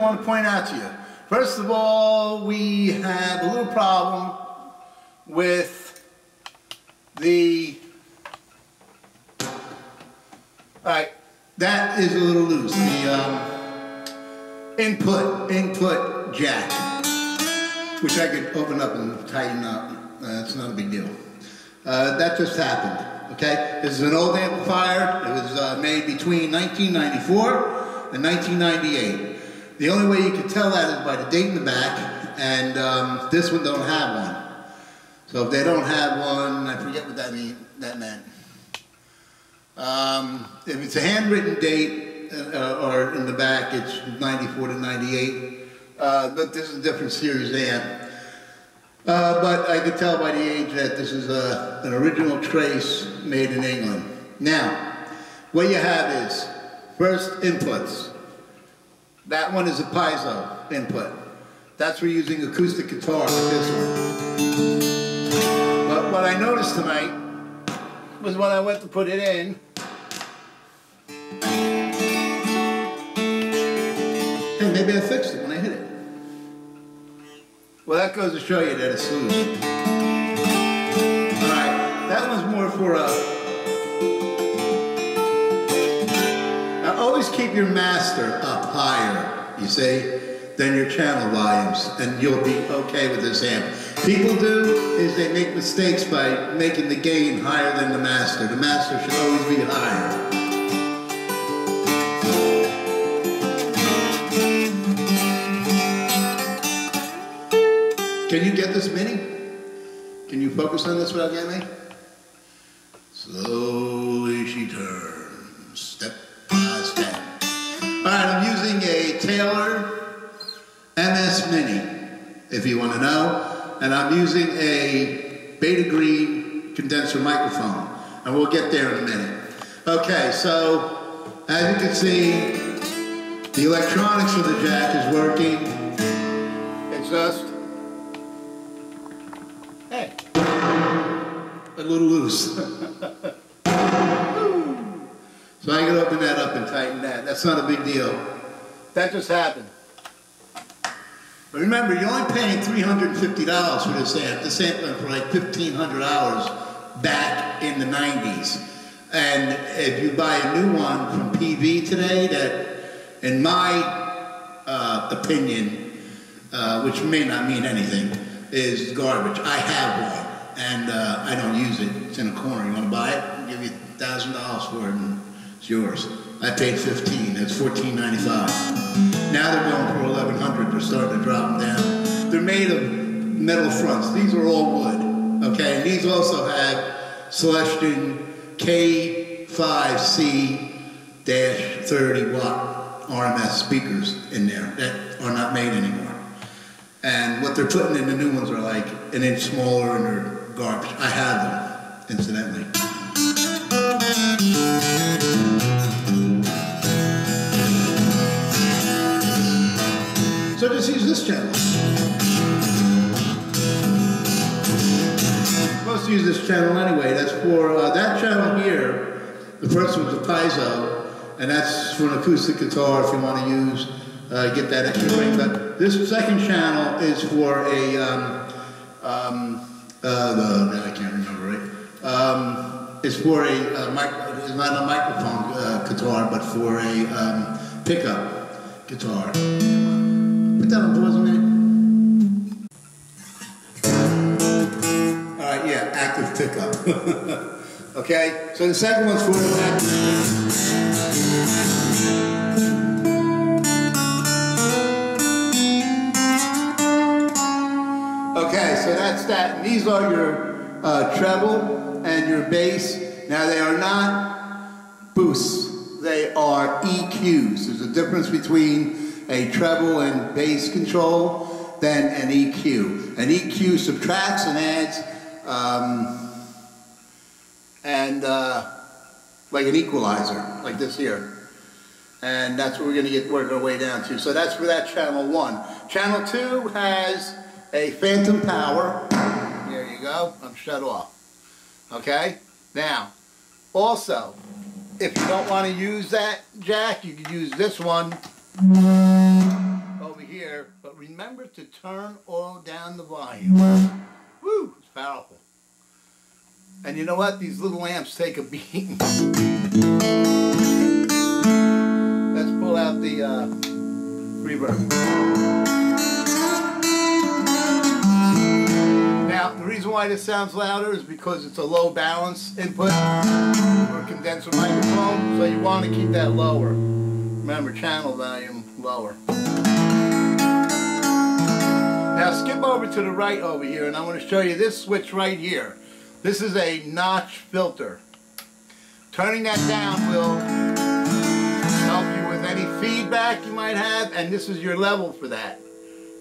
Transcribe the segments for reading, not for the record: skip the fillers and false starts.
I want to point out to you. First of all, we have a little problem with the... Alright, that is a little loose. The input jack, which I could open up and tighten up. That's not a big deal. That just happened. Okay, this is an old amplifier. It was made between 1994 and 1998. The only way you can tell that is by the date in the back, and this one don't have one. So if they don't have one, I forget what that meant. If it's a handwritten date or in the back, it's 94 to 98. But this is a different series amp. But I could tell by the age that this is an original trace made in England. Now, what you have is, first, inputs. That one is a piezo input. That's for using acoustic guitar like this one. But what I noticed tonight was when I went to put it in, and maybe I fixed it when I hit it. Well, that goes to show you that it's loose. Alright, that one's more for now always keep your master up higher, you see, than your channel volumes, and you'll be okay with this amp. People do is they make mistakes by making the gain higher than the master. The master should always be higher. Can you get this mini? Can you focus on this without getting me? Slowly she turns, step by step. Alright, I'm using a Taylor MS Mini, if you want to know. And I'm using a Beta Green condenser microphone. And we'll get there in a minute. Okay, so as you can see, the electronics of the jack is working. It's just a little loose. So I can open that up and tighten that. That's not a big deal. That just happened. But remember, you're only paying $350 for this amp. This amp went for like $1,500 back in the 90s. And if you buy a new one from PEAVEY today, that, in my opinion, which may not mean anything, is garbage. I have one. And I don't use it. It's in a corner. You want to buy it? I'll give you $1,000 for it, and it's yours. I paid $15. It's $14.95. Now they're going for $1,100. They're starting to drop them down. They're made of metal fronts. These are all wood. Okay, and these also have Celestion K5C-30 watt RMS speakers in there that are not made anymore. And what they're putting in the new ones are like an inch smaller, and they're garbage. I have them, incidentally. So just use this channel. I'm supposed to use this channel anyway. That's for that channel here. The first one's a piezo, and that's for an acoustic guitar if you want to use, get that extra ring. But this second channel is for a I can't remember, right? It's for it's not a microphone guitar, but for a pickup guitar. Put that on pause a minute. Alright, yeah, active pickup. Okay, so the second one's for an active Okay, so that's that. And these are your treble and your bass. Now they are not boosts, they are EQs. There's a difference between a treble and bass control than an EQ. An EQ subtracts and adds, like an equalizer, like this here. And that's what we're going to work our way down to. So that's for that channel 1. Channel 2 has a phantom power. There you go. I'm shut off. Okay? Now, also, if you don't want to use that jack, you can use this one but remember to turn all down the volume. Woo, it's powerful. And you know what? These little amps take a beating. Let's pull out the reverb. Now, the reason why this sounds louder is because it's a low balance input for a condenser microphone, so you want to keep that lower. Remember, channel volume lower. Now skip over to the right over here, and I want to show you this switch right here. This is a notch filter. Turning that down will help you with any feedback you might have, and this is your level for that.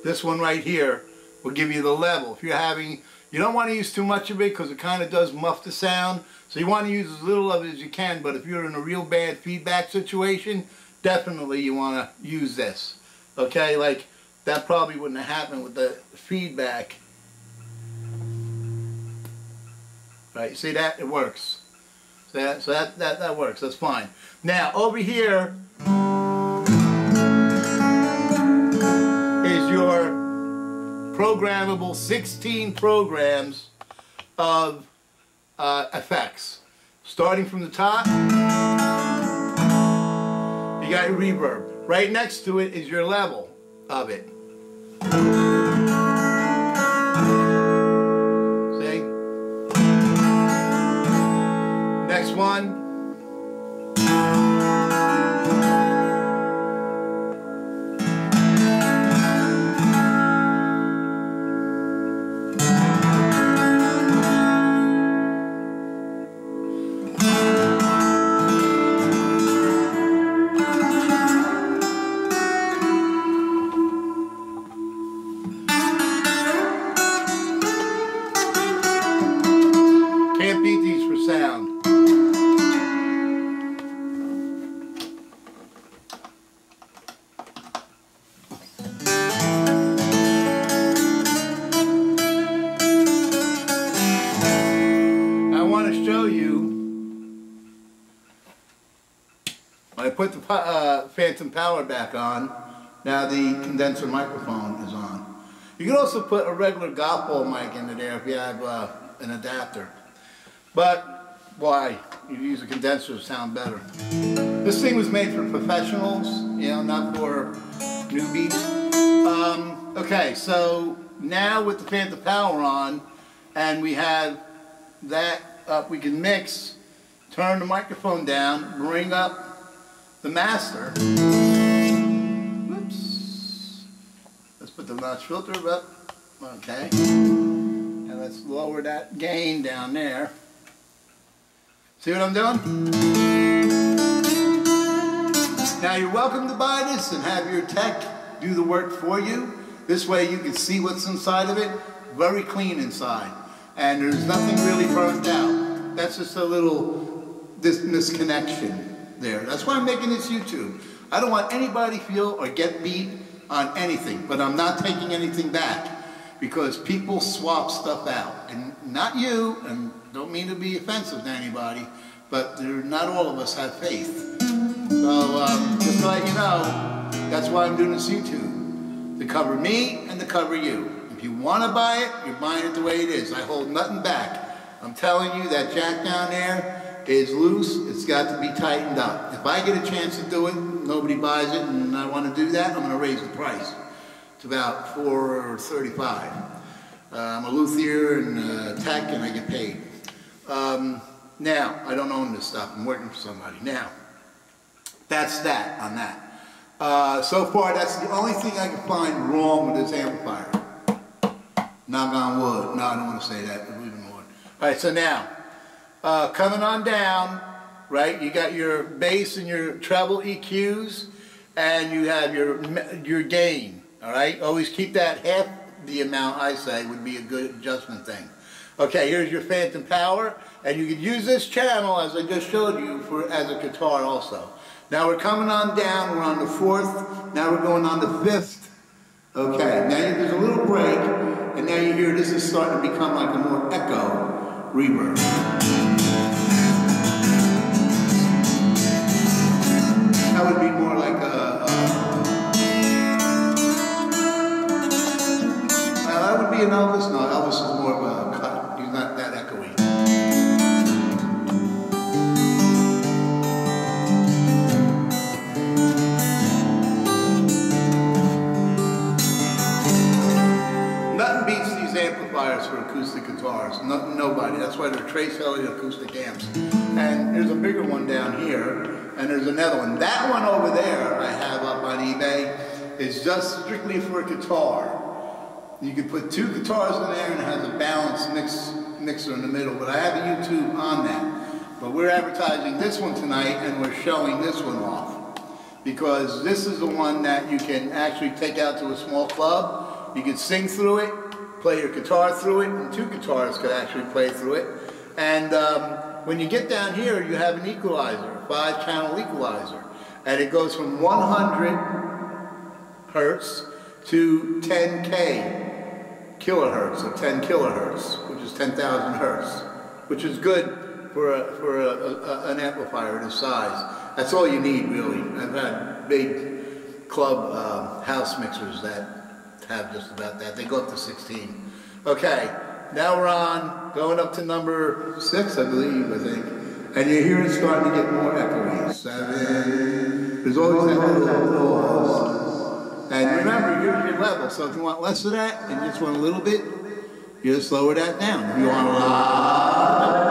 This one right here will give you the level. If you're having, you don't want to use too much of it because it kind of does muff the sound, so you want to use as little of it as you can, but if you're in a real bad feedback situation, definitely you want to use this. Okay, like that probably wouldn't have happened with the feedback. Right, you see that? It works. So that works, that's fine. Now, over here is your programmable 16 programs of effects. Starting from the top, you got your reverb. Right next to it is your level of it. See? Next one. Can't beat these for sound. I want to show you, when I put the phantom power back on, now the condenser microphone is on. You can also put a regular golf ball mic into there if you have an adapter. But why? You use a condenser to sound better. This thing was made for professionals, you know, not for newbies. Okay, so now with the phantom power on, and we have that up, we can mix, turn the microphone down, bring up the master. Whoops. Let's put the notch filter up. Okay. And let's lower that gain down there. See what I'm doing? Now you're welcome to buy this and have your tech do the work for you. This way you can see what's inside of it. Very clean inside. And there's nothing really burnt out. That's just a little misconnection there. That's why I'm making this YouTube. I don't want anybody to feel or get beat on anything, but I'm not taking anything back because people swap stuff out. And not you, and don't mean to be offensive to anybody, but not all of us have faith. So just to let you know, that's why I'm doing this YouTube. To cover me and to cover you. If you want to buy it, you're buying it the way it is. I hold nothing back. I'm telling you that jack down there is loose. It's got to be tightened up. If I get a chance to do it, nobody buys it, and I want to do that, I'm going to raise the price to about $4.35. I'm a luthier and tech, and I get paid. Now, I don't own this stuff. I'm working for somebody. Now, that's that on that. So far, that's the only thing I can find wrong with this amplifier. Knock on wood. No, I don't want to say that. Believe in wood. All right, so now, coming on down, right, you got your bass and your treble EQs, and you have your gain, all right? Always keep that half the amount, I say, would be a good adjustment thing. Okay, here's your phantom power, and you can use this channel, as I just showed you, as a guitar also. Now we're coming on down, we're on the 4th, now we're going on the 5th. Okay, now there's a little break, and now you hear this is starting to become like a more echo reverb. That would be more like a echoey in Elvis? No, Elvis is more of a cut. He's not that echoey. Nothing beats these amplifiers for acoustic guitars. Nobody. That's why they're Trace Elliot acoustic amps. And there's a bigger one down here, and there's another one. That one over there I have up on eBay is just strictly for a guitar. You can put two guitars in there and it has a balanced mixer in the middle, but I have a YouTube on that. But we're advertising this one tonight and we're showing this one off. Because this is the one that you can actually take out to a small club. You can sing through it, play your guitar through it, and two guitars could actually play through it. And when you get down here, you have an equalizer, a 5-channel equalizer. And it goes from 100 hertz to 10K kilohertz, or 10 kilohertz, which is 10,000 hertz, which is good for an amplifier this size. That's all you need, really. I've had big club house mixers that have just about that. They go up to 16. Okay, now we're going up to number 6, I believe, I think. And you hear it starting to get more echoey. 7. There's always that little pause. And remember, here's your level. So if you want less of that and you just want a little bit, you just lower that down. If you want a lot,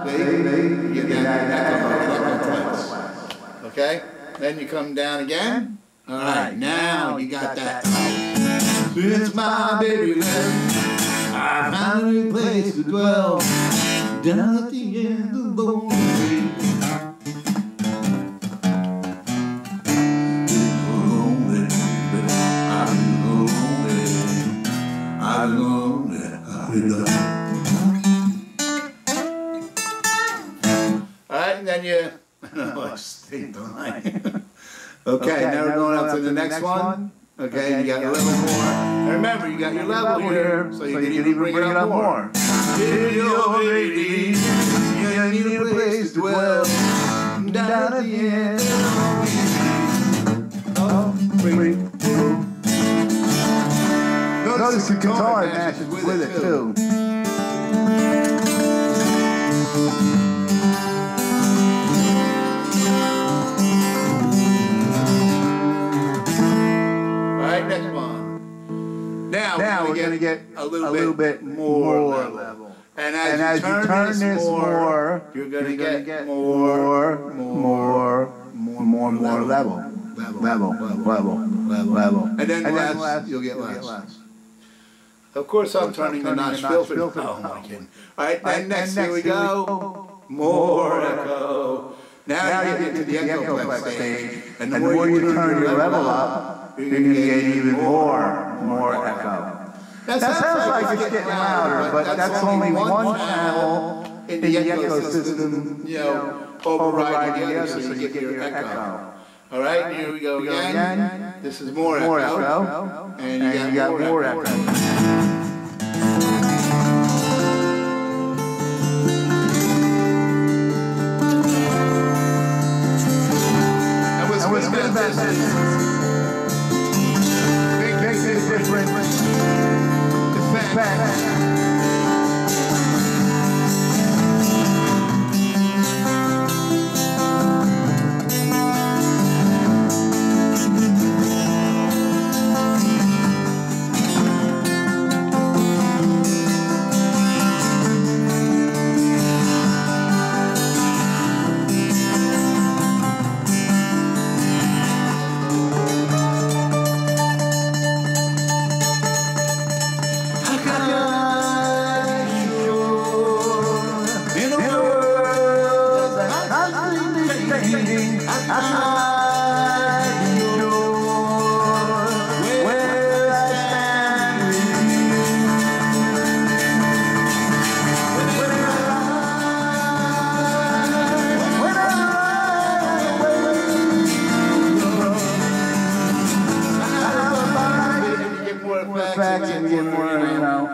see, you get that echo twice. Okay? Then you come down again. All right, now you got that. Since my baby left, I found a new place to dwell, down at the end of the lonely street. Alright, and then you, I stayed the line. Okay, now we're going up to the next one. Okay, you got a little more. And remember, you got your level here, so you can even bring it up more. Dear old lady, you need a place to dwell, down at the end of the street. Notice the guitar matches with it too. Alright, next one. Now we're going to get a little bit more level. And as you turn this more, you're going to get more level. And then less, you'll get less. Of course, I'm turning the notch filter. Oh, my kidding. All right, and next, here we go. More echo. Now you get to the echo stage. And the more you turn your level up, you're going to get even more echo. That sounds like it's getting louder, but that's only one channel in the echo system, you know, overriding the other, so you get your echo. All right, here we go again. This is more echo, and you got more echo. And what's good about this? Makes a different effect.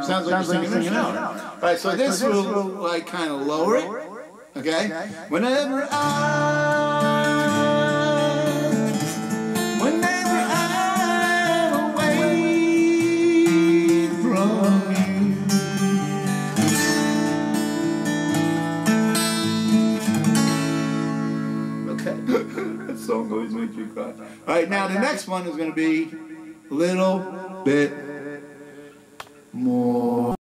Sounds like you're singing it out. All right, so this will like kind of lower it. Okay? Whenever I'm away from song always makes me cry. All right, now the next one is going to be a little bit more.